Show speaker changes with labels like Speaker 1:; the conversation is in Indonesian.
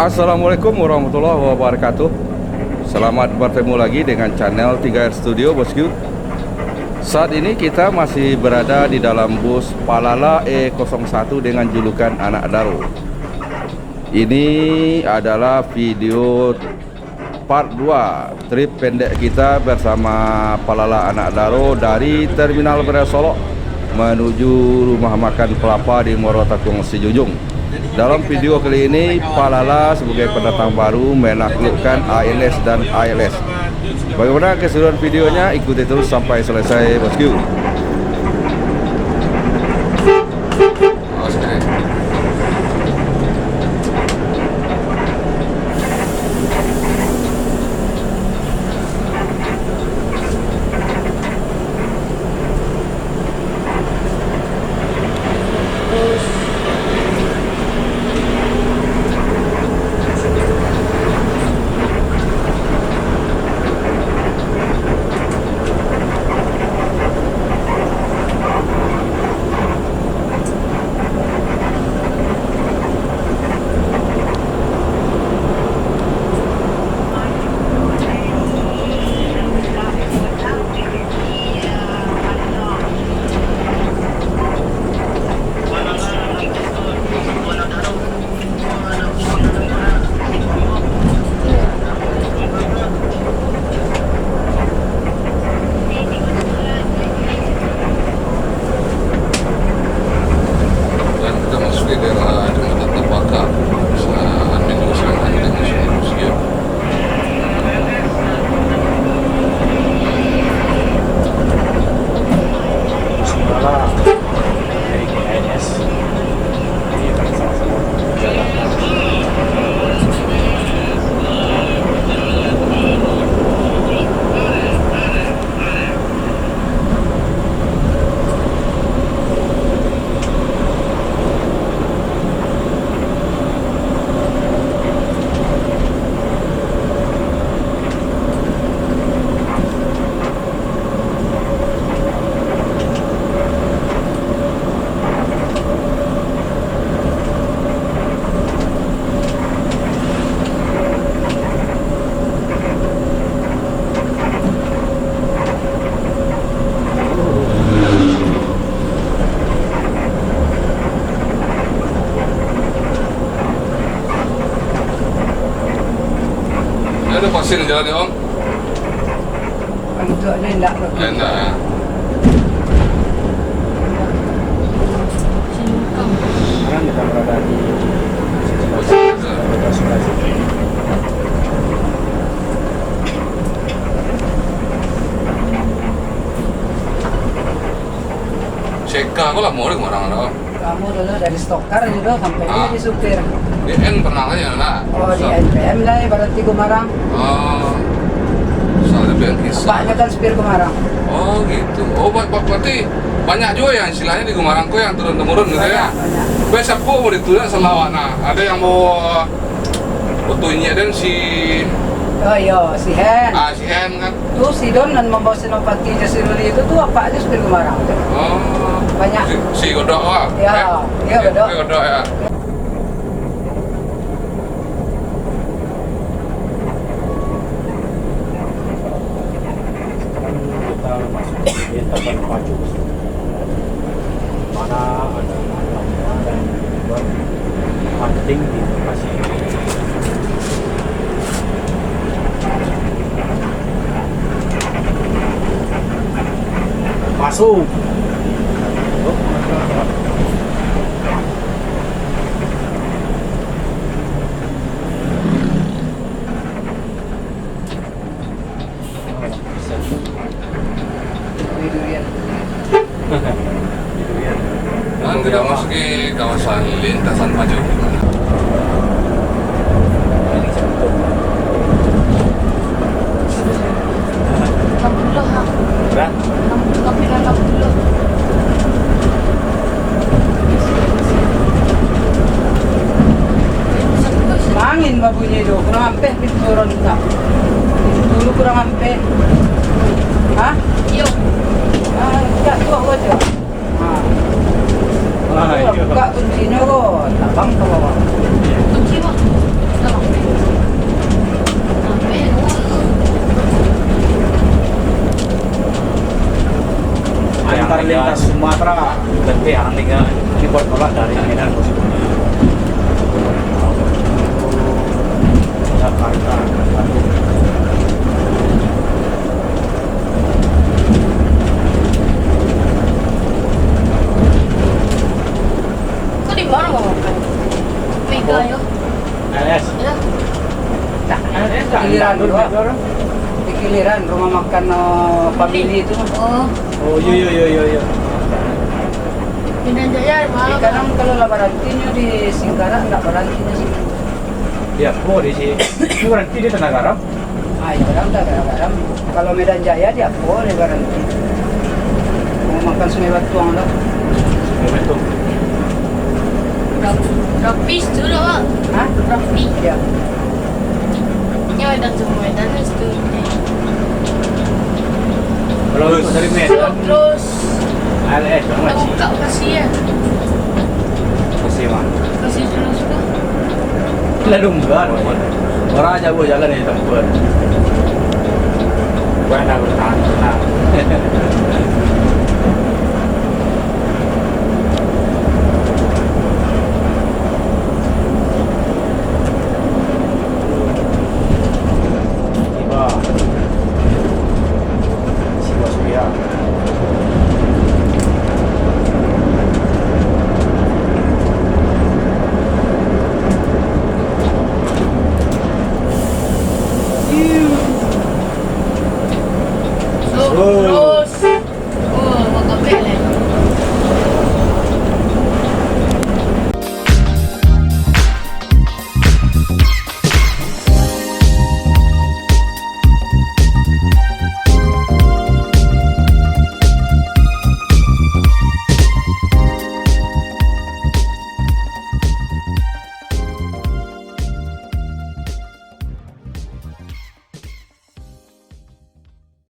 Speaker 1: Assalamualaikum warahmatullahi wabarakatuh. Selamat bertemu lagi dengan channel 3R Studio, bosku. Saat ini kita masih berada di dalam bus Palala E01 dengan julukan Anak Daro. Ini adalah video part 2 trip pendek kita bersama Palala Anak Daro dari Terminal Beras Solok menuju rumah makan Pelapa di Morotatung Sijujung. Dalam video kali ini, Palala sebagai pendatang baru menaklukkan ALS dan ALS. Bagaimana keseluruhan videonya? Ikuti terus sampai selesai, bosku.
Speaker 2: Ada pasir jalan ni, Om?
Speaker 3: Untuk ni enggak.
Speaker 2: Enggak ya.
Speaker 4: Sekarang kita berada di
Speaker 2: Seka kau lah mau di mana mana?
Speaker 3: Kamu dulu dari stokar juga sampai
Speaker 2: Ah.
Speaker 3: di supir.
Speaker 2: Di N pernah aja lah.
Speaker 3: Oh di NPM lah ya, berarti Gumarang.
Speaker 2: Oh, soalnya biar kisah.
Speaker 3: Bapaknya kan supir Gumarang.
Speaker 2: Oh gitu. Oh berarti banyak juga yang istilahnya di Gumarangko yang turun temurun gitu ya.
Speaker 3: Banyak.
Speaker 2: Biasa aku mau ditulis selawat. Nah, ada yang mau fotonya dan si
Speaker 3: Oh iya, si Hen.
Speaker 2: si N kan.
Speaker 3: Tuh si Don dan membawa Senopati Jasiruli itu tuh bapaknya supir Gumarang.
Speaker 2: Oh,
Speaker 3: Banyak.
Speaker 2: si Godok lah.
Speaker 3: Ya, iya Godok.
Speaker 2: Godok ya.
Speaker 4: kita masuk di taman pacu, mana ada malamnya dan buat hunting di lokasi ini. Masuk.
Speaker 3: Durian.
Speaker 2: Dan tidak masuk ke kawasan lintasan maju.
Speaker 4: Berat.
Speaker 3: Mangin babunya itu, kurang ampe turun kita. Dulu kurang ampe. Hah? Iya. Jatuh aja. Buka kuncinya kok, tabang ke bawah.
Speaker 5: Kunci, Pak. Dalam. mana mau makan? Mega yo.
Speaker 4: LS.
Speaker 5: Ya.
Speaker 4: LS
Speaker 3: Giliran
Speaker 4: dulu.
Speaker 3: doang. Di giliran rumah makan family itu.
Speaker 5: Oh,
Speaker 4: Oh iya.
Speaker 5: Pindah Jaya
Speaker 3: Di
Speaker 5: mana?
Speaker 3: kadang kalau lah barantinya di Singkara enggak barantinya sih.
Speaker 4: Dia po di sini. Ini berarti di Tanah Garam.
Speaker 3: Ah, itu kadang tak garam. Kalau Medan Jaya dia boleh baranti. Mau makan Sungai Batuang lah.
Speaker 4: Momentum.
Speaker 5: Rapis tu lah.
Speaker 3: Hah?
Speaker 5: Rapi.
Speaker 3: Ya.
Speaker 5: Ini Medan semua Medan itu.
Speaker 4: Kalau untuk dari Medan,
Speaker 5: Terus
Speaker 4: LS
Speaker 5: kita
Speaker 4: masih.
Speaker 5: buka kasih ya.
Speaker 4: Masih mah.
Speaker 5: Kasih terus tu.
Speaker 4: Lalu enggak. Orang aja gua jalan di tempat. Gua nak bertahan.